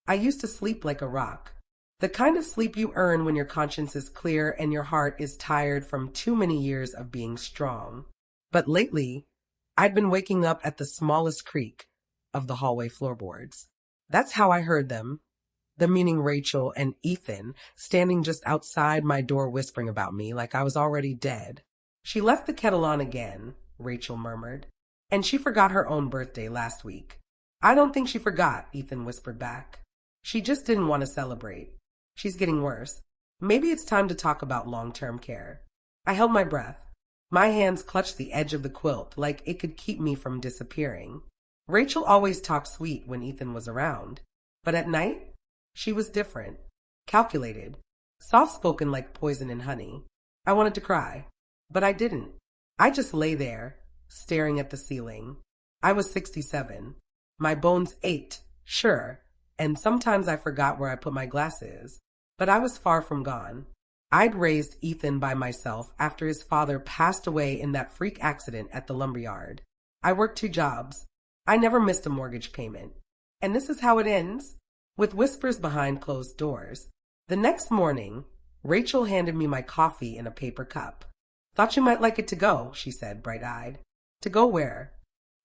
I used to sleep like a rock. The kind of sleep you earn when your conscience is clear and your heart is tired from too many years of being strong. But lately, I'd been waking up at the smallest creak of the hallway floorboards. That's how I heard them, the meaning Rachel and Ethan, standing just outside my door whispering about me like I was already dead. She left the kettle on again, Rachel murmured, and she forgot her own birthday last week. I don't think she forgot, Ethan whispered back. She just didn't want to celebrate. She's getting worse. Maybe it's time to talk about long-term care. I held my breath. My hands clutched the edge of the quilt like it could keep me from disappearing. Rachel always talked sweet when Ethan was around, but at night, she was different, calculated, soft-spoken like poison and honey. I wanted to cry, but I didn't. I just lay there, staring at the ceiling. I was 67. My bones ached, sure, and sometimes I forgot where I put my glasses, but I was far from gone. I'd raised Ethan by myself after his father passed away in that freak accident at the lumberyard. I worked 2 jobs. I never missed a mortgage payment. And this is how it ends, with whispers behind closed doors. The next morning, Rachel handed me my coffee in a paper cup. Thought you might like it to go, she said, bright-eyed. To go where?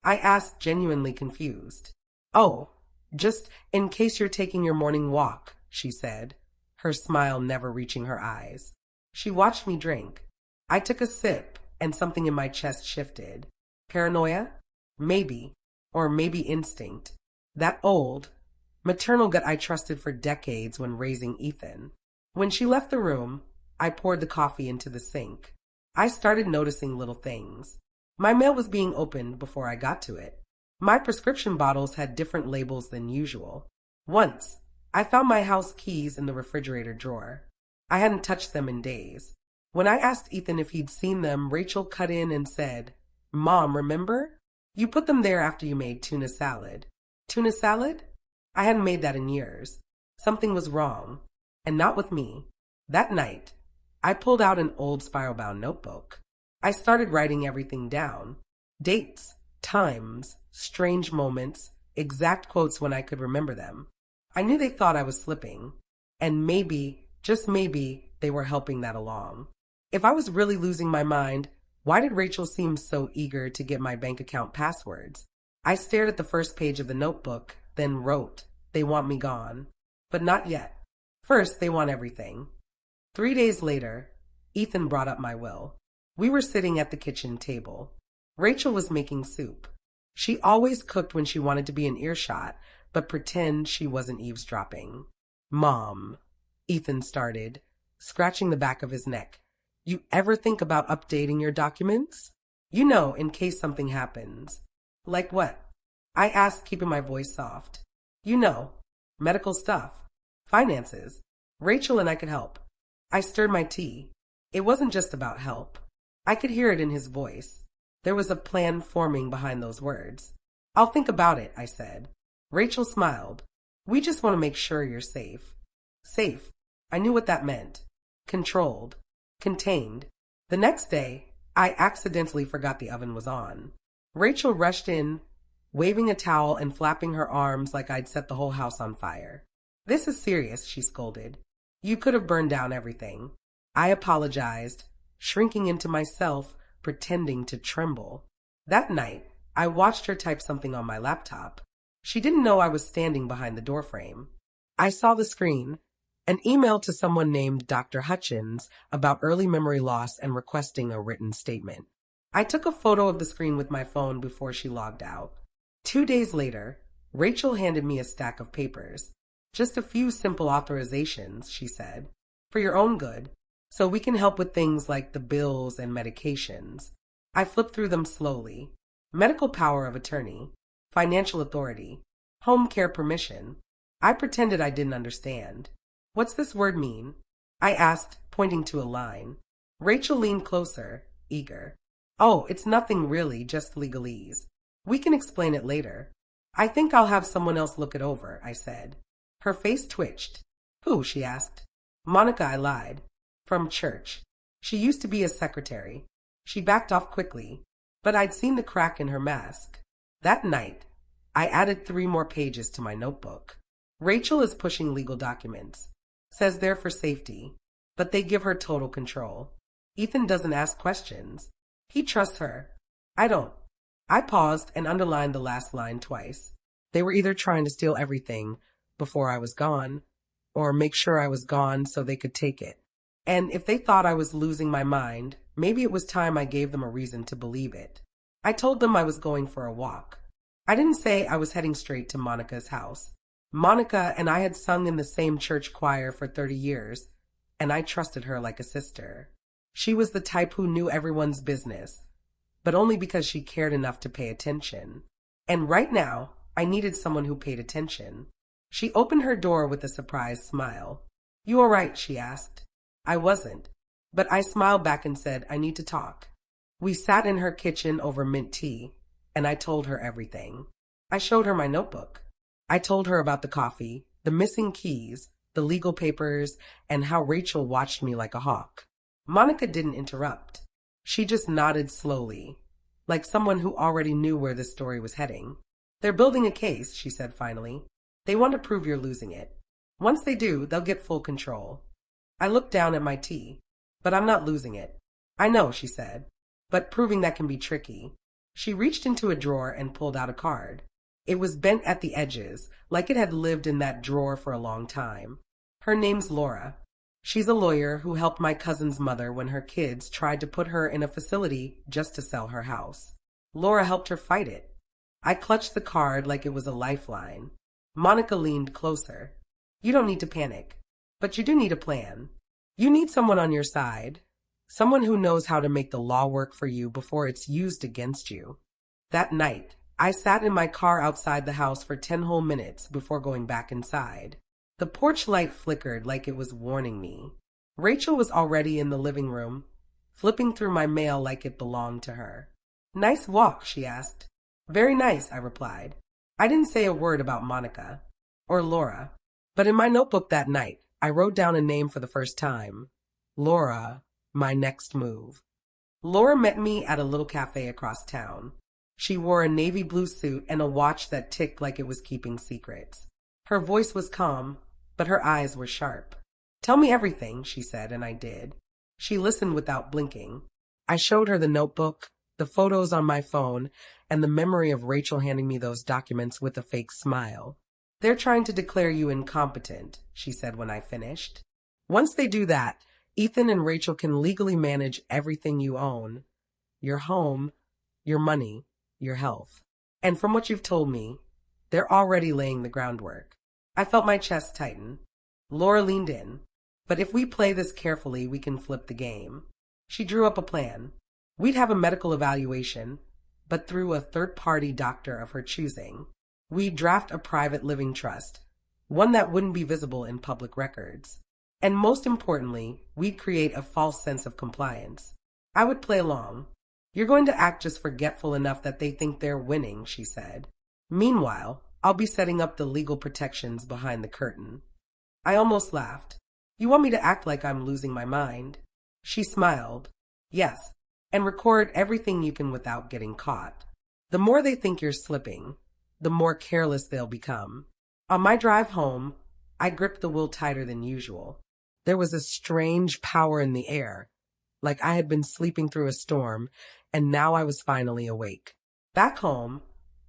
I asked, genuinely confused. Oh, just in case you're taking your morning walk, she said, her smile never reaching her eyes. She watched me drink. I took a sip, and something in my chest shifted. Paranoia? Maybe. Or maybe instinct. That old, maternal gut I trusted for decades when raising Ethan. When she left the room, I poured the coffee into the sink. I started noticing little things. My mail was being opened before I got to it. My prescription bottles had different labels than usual. Once, I found my house keys in the refrigerator drawer. I hadn't touched them in days. When I asked Ethan if he'd seen them, Rachel cut in and said, "Mom, remember? You put them there after you made tuna salad." Tuna salad? I hadn't made that in years. Something was wrong. And not with me. That night, I pulled out an old spiral-bound notebook. I started writing everything down. Dates, times, strange moments, exact quotes when I could remember them. I knew they thought I was slipping. And maybe, just maybe, they were helping that along. If I was really losing my mind, why did Rachel seem so eager to get my bank account passwords? I stared at the first page of the notebook, then wrote, "They want me gone." But not yet. First, they want everything. 3 days later, Ethan brought up my will. We were sitting at the kitchen table. Rachel was making soup. She always cooked when she wanted to be in earshot, but pretend she wasn't eavesdropping. "Mom," Ethan started, scratching the back of his neck. "You ever think about updating your documents? You know, in case something happens." "Like what?" I asked, keeping my voice soft. "You know, medical stuff. Finances. Rachel and I could help." I stirred my tea. It wasn't just about help. I could hear it in his voice. There was a plan forming behind those words. "I'll think about it," I said. Rachel smiled. "We just want to make sure you're safe." Safe. I knew what that meant. Controlled. Contained. The next day, I accidentally forgot the oven was on. Rachel rushed in, waving a towel and flapping her arms like I'd set the whole house on fire. "This is serious," she scolded. "You could have burned down everything." I apologized, shrinking into myself, pretending to tremble. That night, I watched her type something on my laptop. She didn't know I was standing behind the doorframe. I saw the screen, an email to someone named Dr. Hutchins about early memory loss and requesting a written statement. I took a photo of the screen with my phone before she logged out. 2 days later, Rachel handed me a stack of papers. "Just a few simple authorizations," she said, "for your own good, so we can help with things like the bills and medications." I flipped through them slowly. Medical power of attorney, financial authority, home care permission. I pretended I didn't understand. "What's this word mean?" I asked, pointing to a line. Rachel leaned closer, eager. "Oh, it's nothing really, just legalese. We can explain it later." "I think I'll have someone else look it over," I said. Her face twitched. "Who?" she asked. "Monica," I lied. "From church. She used to be a secretary." She backed off quickly, but I'd seen the crack in her mask. That night, I added 3 more pages to my notebook. Rachel is pushing legal documents. Says they're for safety, but they give her total control. Ethan doesn't ask questions. He trusts her. I don't. I paused and underlined the last line twice. They were either trying to steal everything before I was gone, or make sure I was gone so they could take it. And if they thought I was losing my mind, maybe it was time I gave them a reason to believe it. I told them I was going for a walk. I didn't say I was heading straight to Monica's house. Monica and I had sung in the same church choir for 30 years, and I trusted her like a sister. She was the type who knew everyone's business, but only because she cared enough to pay attention. And right now, I needed someone who paid attention. She opened her door with a surprised smile. "You all right?" she asked. I wasn't, but I smiled back and said, "I need to talk." We sat in her kitchen over mint tea, and I told her everything. I showed her my notebook. I told her about the coffee, the missing keys, the legal papers, and how Rachel watched me like a hawk. Monica didn't interrupt. She just nodded slowly, like someone who already knew where this story was heading. "They're building a case," she said finally. "They want to prove you're losing it. Once they do, they'll get full control." I looked down at my tea. "But I'm not losing it." "I know," she said, "but proving that can be tricky." She reached into a drawer and pulled out a card. It was bent at the edges, like it had lived in that drawer for a long time. "Her name's Laura. She's a lawyer who helped my cousin's mother when her kids tried to put her in a facility just to sell her house. Laura helped her fight it." I clutched the card like it was a lifeline. Monica leaned closer. "You don't need to panic. But you do need a plan. You need someone on your side. Someone who knows how to make the law work for you before it's used against you." That night, I sat in my car outside the house for 10 whole minutes before going back inside. The porch light flickered like it was warning me. Rachel was already in the living room, flipping through my mail like it belonged to her. "Nice walk?" she asked. "Very nice," I replied. I didn't say a word about Monica or Laura, but in my notebook that night, I wrote down a name for the first time. Laura, my next move. Laura met me at a little cafe across town. She wore a navy blue suit and a watch that ticked like it was keeping secrets. Her voice was calm, but her eyes were sharp. "Tell me everything," she said, and I did. She listened without blinking. I showed her the notebook, the photos on my phone, and the memory of Rachel handing me those documents with a fake smile. "They're trying to declare you incompetent," she said when I finished. "Once they do that, Ethan and Rachel can legally manage everything you own. Your home, your money, your health. And from what you've told me, they're already laying the groundwork." I felt my chest tighten. Laura leaned in. "But if we play this carefully, we can flip the game." She drew up a plan. We'd have a medical evaluation, but through a third-party doctor of her choosing. We'd draft a private living trust, one that wouldn't be visible in public records. And most importantly, we'd create a false sense of compliance. I would play along. "You're going to act just forgetful enough that they think they're winning," she said. "Meanwhile, I'll be setting up the legal protections behind the curtain." I almost laughed. "You want me to act like I'm losing my mind?" She smiled. "Yes, and record everything you can without getting caught. The more they think you're slipping, the more careless they'll become." On my drive home, I gripped the wheel tighter than usual. There was a strange power in the air, like I had been sleeping through a storm, and now I was finally awake. Back home,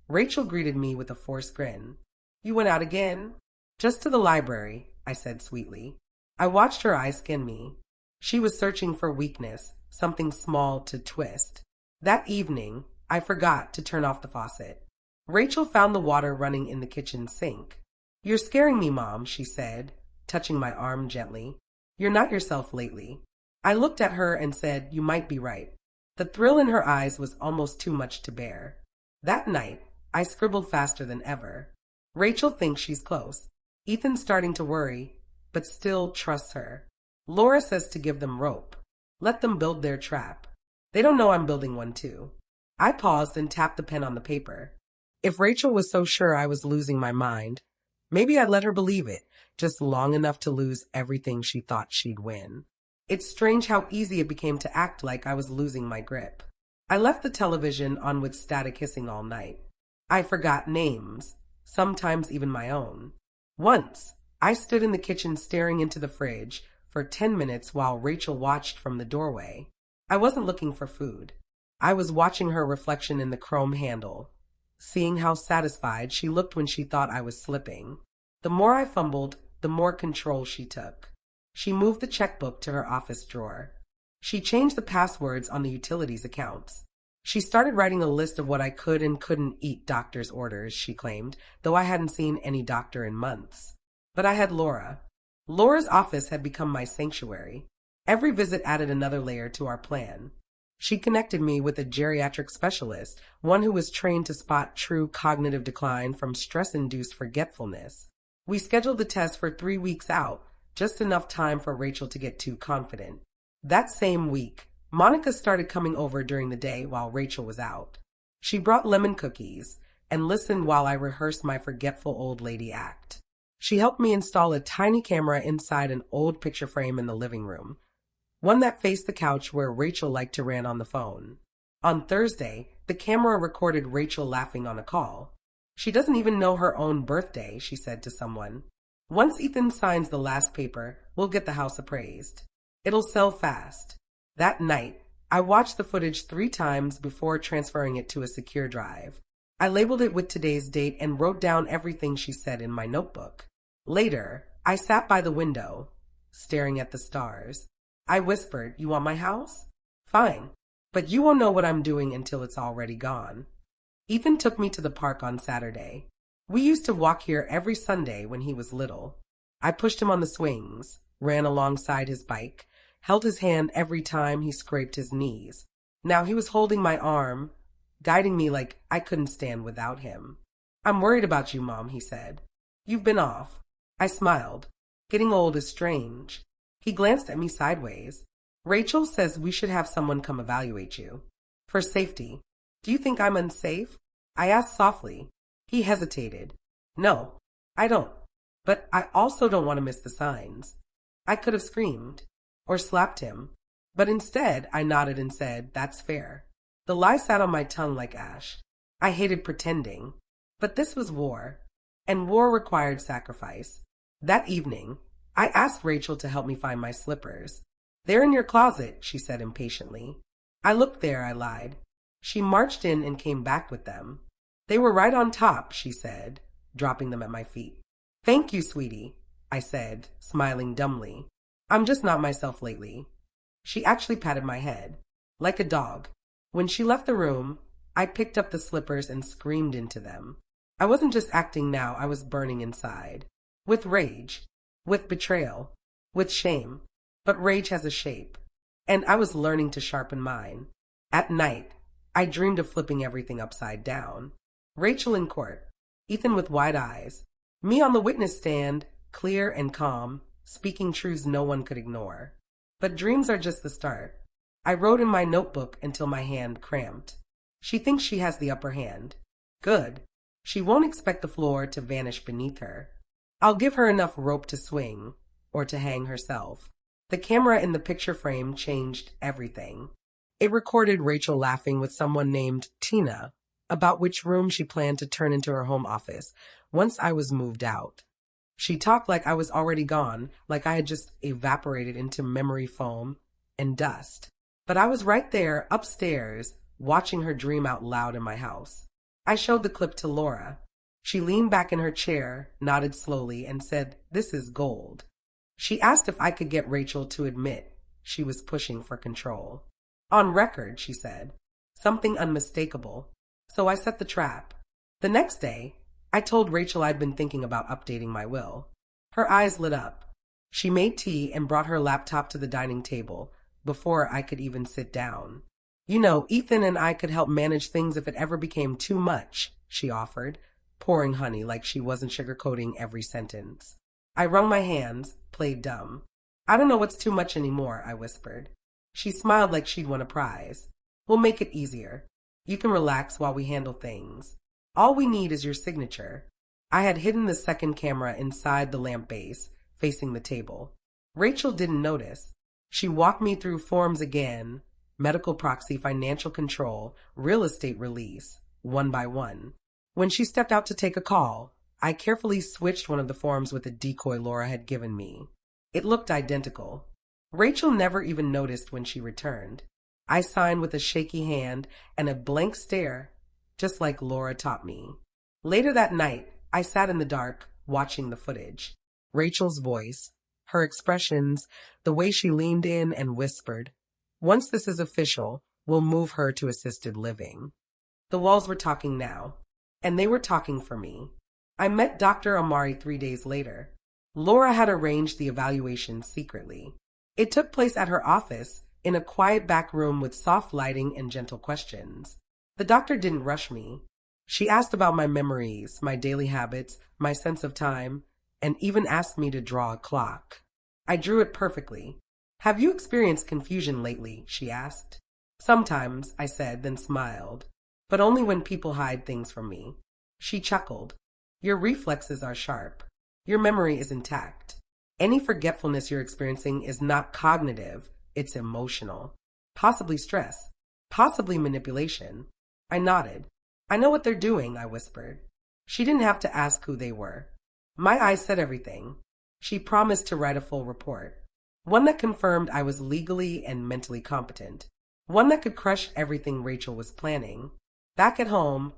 Rachel greeted me with a forced grin. "You went out again?" "Just to the library," I said sweetly. I watched her eyes scan me. She was searching for weakness, something small to twist. That evening, I forgot to turn off the faucet. Rachel found the water running in the kitchen sink. "You're scaring me, Mom," she said, touching my arm gently. "You're not yourself lately." I looked at her and said, "You might be right." The thrill in her eyes was almost too much to bear. That night, I scribbled faster than ever. "Rachel thinks she's close. Ethan's starting to worry, but still trusts her. Laura says to give them rope. Let them build their trap. They don't know I'm building one too." I paused and tapped the pen on the paper. If Rachel was so sure I was losing my mind, maybe I'd let her believe it, just long enough to lose everything she thought she'd win. It's strange how easy it became to act like I was losing my grip. I left the television on with static hissing all night. I forgot names, sometimes even my own. Once, I stood in the kitchen staring into the fridge for 10 minutes while Rachel watched from the doorway. I wasn't looking for food. I was watching her reflection in the chrome handle, seeing how satisfied she looked when she thought I was slipping. The more I fumbled, the more control she took. She moved the checkbook to her office drawer. She changed the passwords on the utilities accounts. She started writing a list of what I could and couldn't eat doctor's orders, she claimed, though I hadn't seen any doctor in months. But I had Laura. Laura's office had become my sanctuary. Every visit added another layer to our plan. She connected me with a geriatric specialist, one who was trained to spot true cognitive decline from stress-induced forgetfulness. We scheduled the test for 3 weeks out, just enough time for Rachel to get too confident. That same week, Monica started coming over during the day while Rachel was out. She brought lemon cookies and listened while I rehearsed my forgetful old lady act. She helped me install a tiny camera inside an old picture frame in the living room, one that faced the couch where Rachel liked to rant on the phone. On Thursday, the camera recorded Rachel laughing on a call. She doesn't even know her own birthday, she said to someone. Once Ethan signs the last paper, we'll get the house appraised. It'll sell fast. That night, I watched the footage 3 times before transferring it to a secure drive. I labeled it with today's date and wrote down everything she said in my notebook. Later, I sat by the window, staring at the stars. I whispered, "You want my house? Fine, but you won't know what I'm doing until it's already gone." Ethan took me to the park on Saturday. We used to walk here every Sunday when he was little. I pushed him on the swings, ran alongside his bike, held his hand every time he scraped his knees. Now he was holding my arm, guiding me like I couldn't stand without him. "I'm worried about you, Mom," he said. "You've been off." I smiled. Getting old is strange. He glanced at me sideways. "Rachel says we should have someone come evaluate you. For safety. Do you think I'm unsafe?" I asked softly. He hesitated. "No, I don't. But I also don't want to miss the signs." I could have screamed or slapped him, but instead I nodded and said, "That's fair." The lie sat on my tongue like ash. I hated pretending, but this was war, and war required sacrifice. That evening, I asked Rachel to help me find my slippers. "They're in your closet," she said impatiently. I looked there, I lied. She marched in and came back with them. "They were right on top," she said, dropping them at my feet. "Thank you, sweetie," I said, smiling dumbly. "I'm just not myself lately." She actually patted my head, like a dog. When she left the room, I picked up the slippers and screamed into them. I wasn't just acting now, I was burning inside. With rage, with betrayal, with shame. But rage has a shape, and I was learning to sharpen mine. At night, I dreamed of flipping everything upside down. Rachel in court, Ethan with wide eyes, me on the witness stand, clear and calm, speaking truths no one could ignore. But dreams are just the start. I wrote in my notebook until my hand cramped. She thinks she has the upper hand. Good. She won't expect the floor to vanish beneath her. I'll give her enough rope to swing, or to hang herself. The camera in the picture frame changed everything. It recorded Rachel laughing with someone named Tina about which room she planned to turn into her home office once I was moved out. She talked like I was already gone, like I had just evaporated into memory foam and dust. But I was right there, upstairs, watching her dream out loud in my house. I showed the clip to Laura. She leaned back in her chair, nodded slowly, and said, "This is gold." She asked if I could get Rachel to admit she was pushing for control. "On record," she said. Something unmistakable. So I set the trap. The next day, I told Rachel I'd been thinking about updating my will. Her eyes lit up. She made tea and brought her laptop to the dining table before I could even sit down. "You know, Ethan and I could help manage things if it ever became too much," she offered, pouring honey like she wasn't sugarcoating every sentence. I wrung my hands, played dumb. "I don't know what's too much anymore," I whispered. She smiled like she'd won a prize. "We'll make it easier. You can relax while we handle things. All we need is your signature." I had hidden the second camera inside the lamp base, facing the table. Rachel didn't notice. She walked me through forms again, medical proxy, financial control, real estate release, one by one. When she stepped out to take a call, I carefully switched one of the forms with a decoy Laura had given me. It looked identical. Rachel never even noticed when she returned. I signed with a shaky hand and a blank stare, just like Laura taught me. Later that night, I sat in the dark, watching the footage. Rachel's voice, her expressions, the way she leaned in and whispered, "Once this is official, we'll move her to assisted living." The walls were talking now, and they were talking for me. I met Dr. Amari 3 days later. Laura had arranged the evaluation secretly. It took place at her office, in a quiet back room with soft lighting and gentle questions. The doctor didn't rush me. She asked about my memories, my daily habits, my sense of time, and even asked me to draw a clock. I drew it perfectly. "Have you experienced confusion lately?" she asked. "Sometimes," I said, then smiled. "But only when people hide things from me." She chuckled. "Your reflexes are sharp. Your memory is intact. Any forgetfulness you're experiencing is not cognitive, it's emotional. Possibly stress. Possibly manipulation." I nodded. "I know what they're doing," I whispered. She didn't have to ask who they were. My eyes said everything. She promised to write a full report. One that confirmed I was legally and mentally competent. One that could crush everything Rachel was planning. Back at home,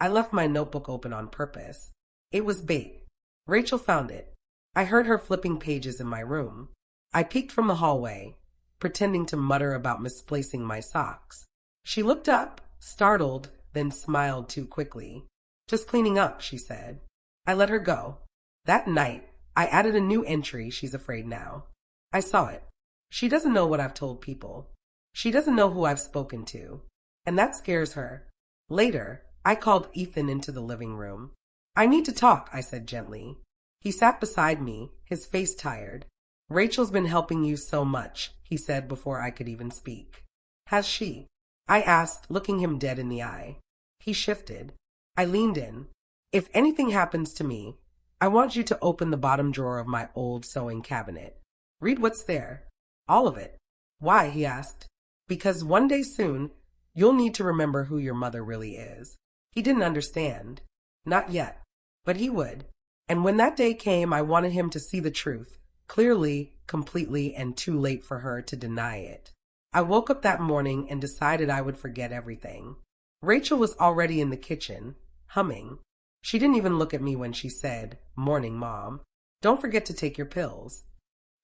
I left my notebook open on purpose. It was bait. Rachel found it. I heard her flipping pages in my room. I peeked from the hallway, pretending to mutter about misplacing my socks. She looked up, startled, then smiled too quickly. "Just cleaning up," she said. I let her go. That night, I added a new entry, "She's afraid now." I saw it. She doesn't know what I've told people. She doesn't know who I've spoken to. And that scares her. Later, I called Ethan into the living room. "I need to talk," I said gently. He sat beside me, his face tired. "Rachel's been helping you so much," he said before I could even speak. "Has she?" I asked, looking him dead in the eye. He shifted. I leaned in. "If anything happens to me, I want you to open the bottom drawer of my old sewing cabinet. Read what's there. All of it." "Why?" he asked. "Because one day soon, you'll need to remember who your mother really is." He didn't understand. Not yet. But he would. And when that day came, I wanted him to see the truth, clearly, completely, and too late for her to deny it. I woke up that morning and decided I would forget everything. Rachel was already in the kitchen, humming. She didn't even look at me when she said, "Morning, Mom. Don't forget to take your pills."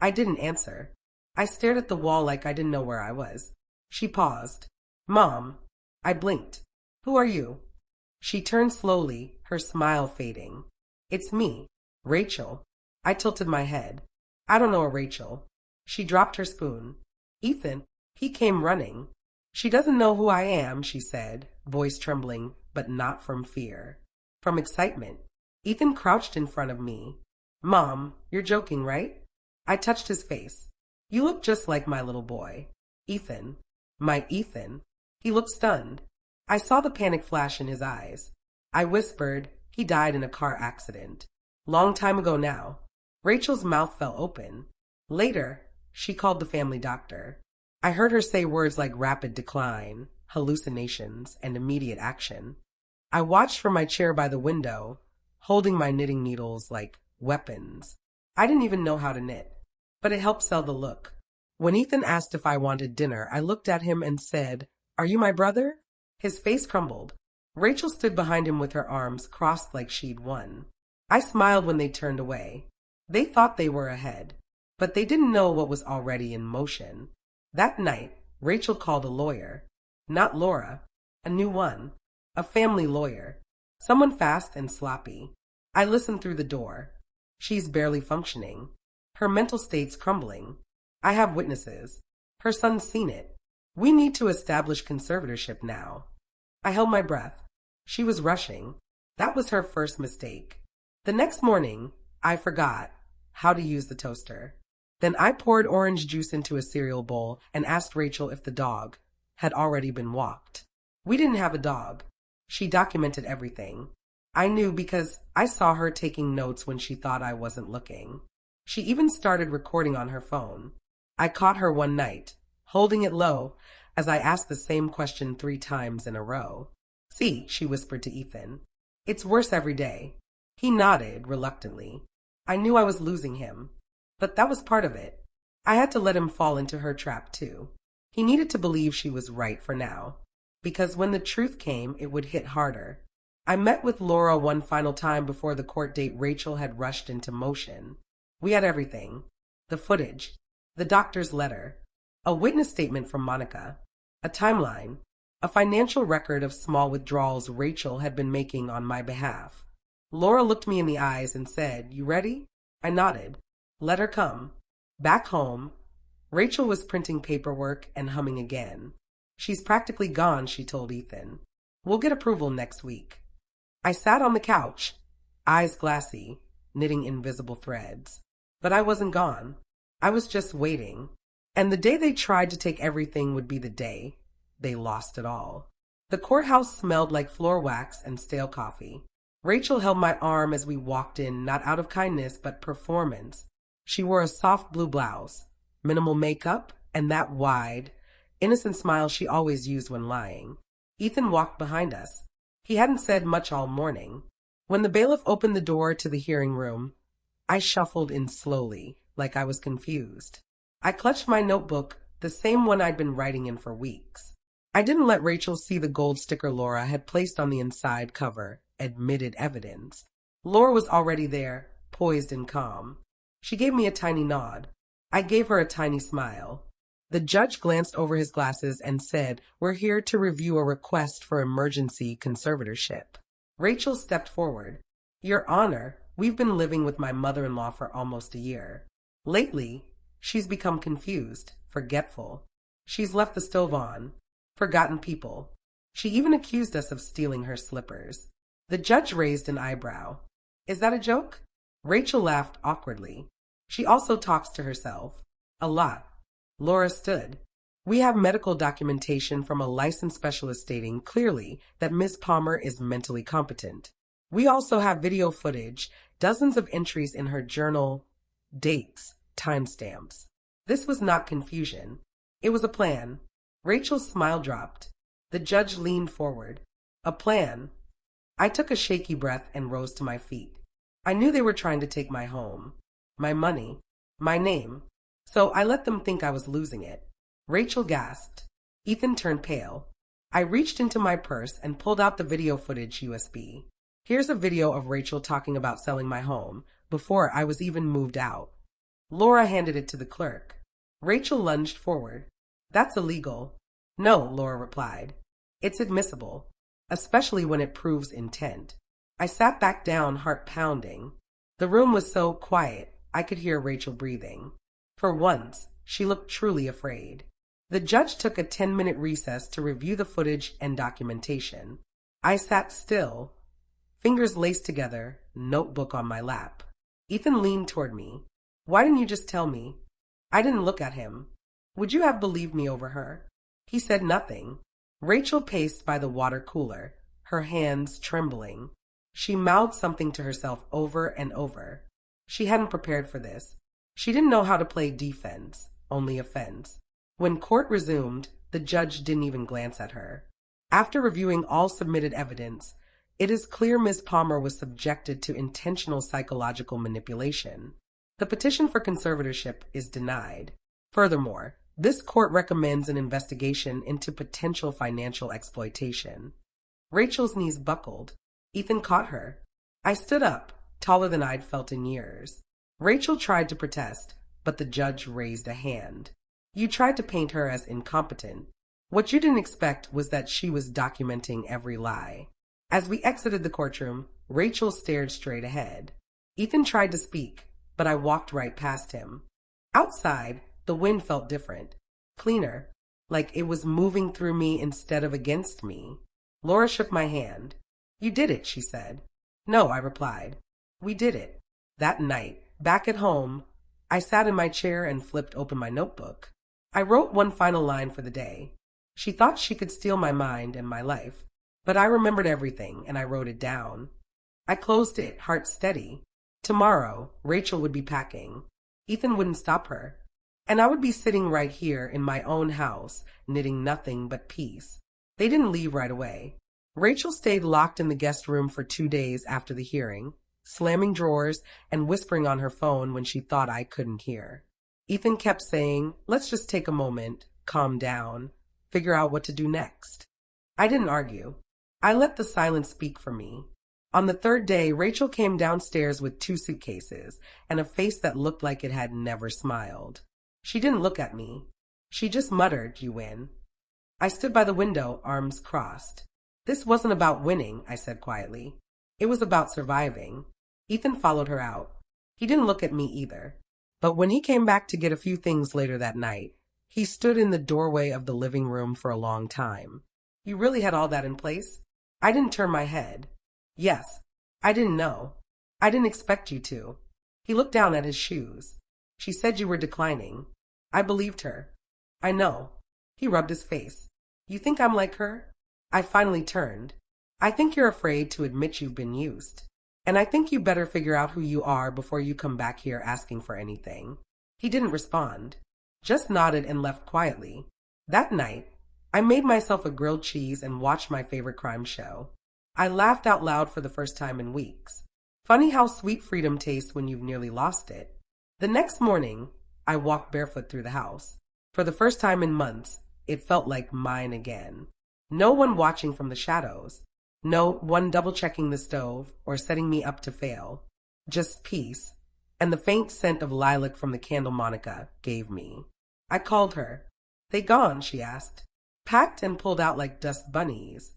I didn't answer. I stared at the wall like I didn't know where I was. She paused. "Mom." I blinked. "Who are you?" She turned slowly, her smile fading. "It's me, Rachel." I tilted my head. "I don't know a Rachel." She dropped her spoon. "Ethan." He came running. "She doesn't know who I am," she said, voice trembling, but not from fear. From excitement. Ethan crouched in front of me. "Mom, you're joking, right?" I touched his face. "You look just like my little boy." "Ethan." "My Ethan." He looked stunned. I saw the panic flash in his eyes. I whispered, "He died in a car accident. Long time ago now." Rachel's mouth fell open. Later, she called the family doctor. I heard her say words like rapid decline, hallucinations, and immediate action. I watched from my chair by the window, holding my knitting needles like weapons. I didn't even know how to knit, but it helped sell the look. When Ethan asked if I wanted dinner, I looked at him and said, "Are you my brother?" His face crumbled. Rachel stood behind him with her arms crossed like she'd won. I smiled when they turned away. They thought they were ahead, but they didn't know what was already in motion. That night, Rachel called a lawyer. Not Laura. A new one. A family lawyer. Someone fast and sloppy. I listened through the door. She's barely functioning. Her mental state's crumbling. I have witnesses. Her son's seen it. We need to establish conservatorship now. I held my breath. She was rushing. That was her first mistake. The next morning, I forgot how to use the toaster. Then I poured orange juice into a cereal bowl and asked Rachel if the dog had already been walked. We didn't have a dog. She documented everything. I knew because I saw her taking notes when she thought I wasn't looking. She even started recording on her phone. I caught her one night, holding it low, as I asked the same question 3 times in a row. "See," she whispered to Ethan. "It's worse every day. He nodded reluctantly. I knew I was losing him, but that was part of it. I had to let him fall into her trap too. He needed to believe she was right for now, because when the truth came, it would hit harder. I met with Laura one final time before the court date Rachel had rushed into motion. We had everything: the footage, the doctor's letter, a witness statement from Monica, a timeline, a financial record of small withdrawals Rachel had been making on my behalf. Laura looked me in the eyes and said, "You ready?" I nodded. Let her come. Back home, Rachel was printing paperwork and humming again. "She's practically gone," she told Ethan. "We'll get approval next week." I sat on the couch, eyes glassy, knitting invisible threads. But I wasn't gone. I was just waiting. And the day they tried to take everything would be the day they lost it all. The courthouse smelled like floor wax and stale coffee. Rachel held my arm as we walked in, not out of kindness, but performance. She wore a soft blue blouse, minimal makeup, and that wide, innocent smile she always used when lying. Ethan walked behind us. He hadn't said much all morning. When the bailiff opened the door to the hearing room, I shuffled in slowly, like I was confused. I clutched my notebook, the same one I'd been writing in for weeks. I didn't let Rachel see the gold sticker Laura had placed on the inside cover, admitted evidence. Laura was already there, poised and calm. She gave me a tiny nod. I gave her a tiny smile. The judge glanced over his glasses and said, "We're here to review a request for emergency conservatorship." Rachel stepped forward. "Your Honor, we've been living with my mother-in-law for almost a year. Lately, she's become confused, forgetful. She's left the stove on, forgotten people. She even accused us of stealing her slippers." The judge raised an eyebrow. "Is that a joke?" Rachel laughed awkwardly. "She also talks to herself. A lot." Laura stood. "We have medical documentation from a licensed specialist stating clearly that Ms. Palmer is mentally competent. We also have video footage, dozens of entries in her journal, dates, timestamps. This was not confusion. It was a plan." Rachel's smile dropped. The judge leaned forward. "A plan?" I took a shaky breath and rose to my feet. I knew they were trying to take my home, my money, my name. So I let them think I was losing it. Rachel gasped. Ethan turned pale. I reached into my purse and pulled out the video footage USB. "Here's a video of Rachel talking about selling my home, before I was even moved out." Laura handed it to the clerk. Rachel lunged forward. "That's illegal." "No," Laura replied. "It's admissible, especially when it proves intent." I sat back down, heart pounding. The room was so quiet, I could hear Rachel breathing. For once, she looked truly afraid. The judge took a 10-minute recess to review the footage and documentation. I sat still, fingers laced together, notebook on my lap. Ethan leaned toward me. "Why didn't you just tell me?" I didn't look at him. "Would you have believed me over her?" He said nothing. Rachel paced by the water cooler, her hands trembling. She mouthed something to herself over and over. She hadn't prepared for this. She didn't know how to play defense, only offense. When court resumed, the judge didn't even glance at her. After reviewing all submitted evidence, it is clear Ms. Palmer was subjected to intentional psychological manipulation. The petition for conservatorship is denied. Furthermore, this court recommends an investigation into potential financial exploitation. Rachel's knees buckled. Ethan caught her. I stood up, taller than I'd felt in years. Rachel tried to protest, but the judge raised a hand. "You tried to paint her as incompetent. What you didn't expect was that she was documenting every lie." As we exited the courtroom, Rachel stared straight ahead. Ethan tried to speak, but I walked right past him. Outside, the wind felt different, cleaner, like it was moving through me instead of against me. Laura shook my hand. "You did it," she said. "No," I replied. "We did it." That night, back at home, I sat in my chair and flipped open my notebook. I wrote one final line for the day. She thought she could steal my mind and my life, but I remembered everything and I wrote it down. I closed it, heart steady. Tomorrow, Rachel would be packing. Ethan wouldn't stop her. And I would be sitting right here in my own house, knitting nothing but peace. They didn't leave right away. Rachel stayed locked in the guest room for 2 days after the hearing. slamming drawers and whispering on her phone when she thought I couldn't hear. Ethan kept saying, "Let's just take a moment, calm down, figure out what to do next." I didn't argue. I let the silence speak for me. On the third day, Rachel came downstairs with 2 suitcases and a face that looked like it had never smiled. She didn't look at me. She just muttered, "You win." I stood by the window, arms crossed. "This wasn't about winning," I said quietly. "It was about surviving." Ethan followed her out. He didn't look at me either. But when he came back to get a few things later that night, he stood in the doorway of the living room for a long time. "You really had all that in place?" I didn't turn my head. "Yes. I didn't know. I didn't expect you to." He looked down at his shoes. "She said you were declining." I believed her. "I know." He rubbed his face. "You think I'm like her?" I finally turned. "I think you're afraid to admit you've been used. And I think you better figure out who you are before you come back here asking for anything." He didn't respond, just nodded and left quietly. That night, I made myself a grilled cheese and watched my favorite crime show. I laughed out loud for the first time in weeks. Funny how sweet freedom tastes when you've nearly lost it. The next morning, I walked barefoot through the house. For the first time in months, it felt like mine again. No one watching from the shadows. No one double-checking the stove or setting me up to fail. Just peace, and the faint scent of lilac from the candle Monica gave me. I called her. "They gone?" she asked. "Packed and pulled out like dust bunnies."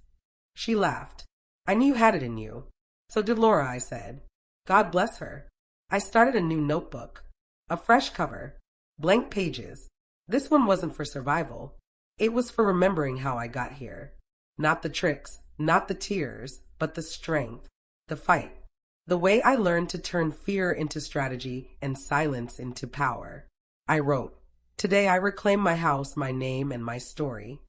She laughed. "I knew you had it in you." "So did Laura," I said. "God bless her." I started a new notebook. A fresh cover. Blank pages. This one wasn't for survival. It was for remembering how I got here. Not the tricks, not the tears, but the strength, the fight. The way I learned to turn fear into strategy and silence into power. I wrote, "Today I reclaim my house, my name, and my story."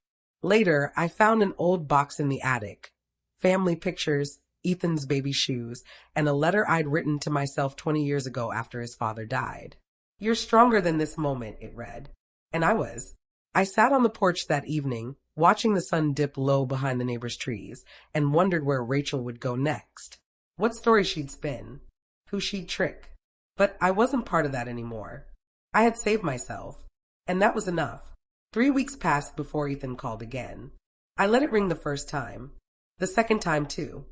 Later, I found an old box in the attic. Family pictures, Ethan's baby shoes, and a letter I'd written to myself 20 years ago after his father died. "You're stronger than this moment," it read. And I was. I sat on the porch that evening, watching the sun dip low behind the neighbor's trees, and wondered where Rachel would go next. What story she'd spin. Who she'd trick. But I wasn't part of that anymore. I had saved myself. And that was enough. 3 weeks passed before Ethan called again. I let it ring the first time. The second time, too.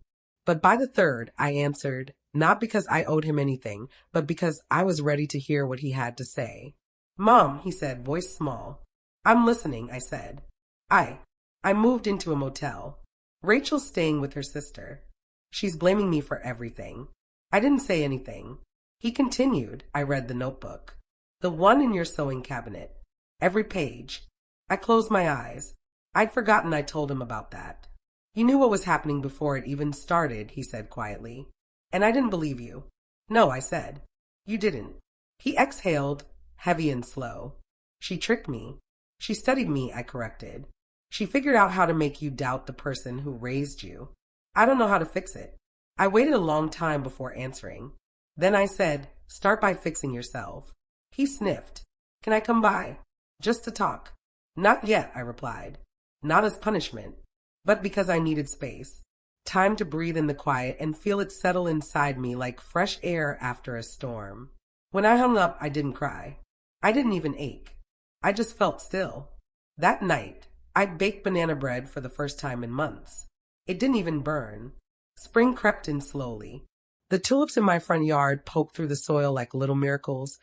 But by the third, I answered, not because I owed him anything, but because I was ready to hear what he had to say. "Mom," he said, voice small. "I'm listening," I said. I moved into a motel. Rachel's staying with her sister. She's blaming me for everything. I didn't say anything. He continued. I read the notebook. "The one in your sewing cabinet. Every page." I closed my eyes. I'd forgotten I told him about that. "You knew what was happening before it even started," he said quietly. "And I didn't believe you." "No," I said. "You didn't." He exhaled, heavy and slow. "She tricked me. She studied me," I corrected. "She figured out how to make you doubt the person who raised you. I don't know how to fix it." I waited a long time before answering. Then I said, "Start by fixing yourself." He sniffed. "Can I come by? Just to talk?" "Not yet," I replied. Not as punishment, but because I needed space. Time to breathe in the quiet and feel it settle inside me like fresh air after a storm. When I hung up, I didn't cry. I didn't even ache. I just felt still. That night, I baked banana bread for the first time in months. It didn't even burn. Spring crept in slowly. The tulips in my front yard poked through the soil like little miracles,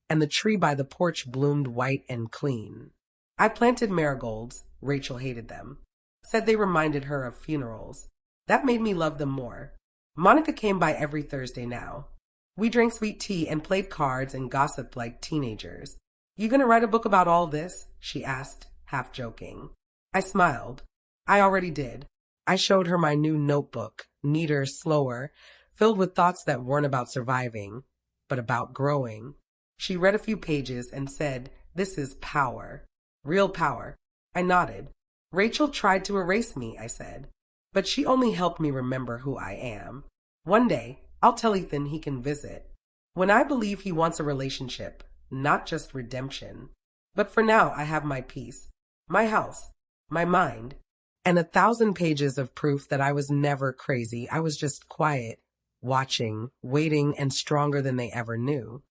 and the tree by the porch bloomed white and clean. I planted marigolds. Rachel hated them. Said they reminded her of funerals. That made me love them more. Monica came by every Thursday now. We drank sweet tea and played cards and gossiped like teenagers. "You gonna write a book about all this?" she asked, half joking. I smiled. I already did. I showed her my new notebook, neater, slower, filled with thoughts that weren't about surviving, but about growing. She read a few pages and said, "This is power. Real power." I nodded. "Rachel tried to erase me," I said, "but she only helped me remember who I am. One day, I'll tell Ethan he can visit. When I believe he wants a relationship, not just redemption. But for now, I have my peace, my house, my mind, and 1,000 pages of proof that I was never crazy. I was just quiet, watching, waiting, and stronger than they ever knew.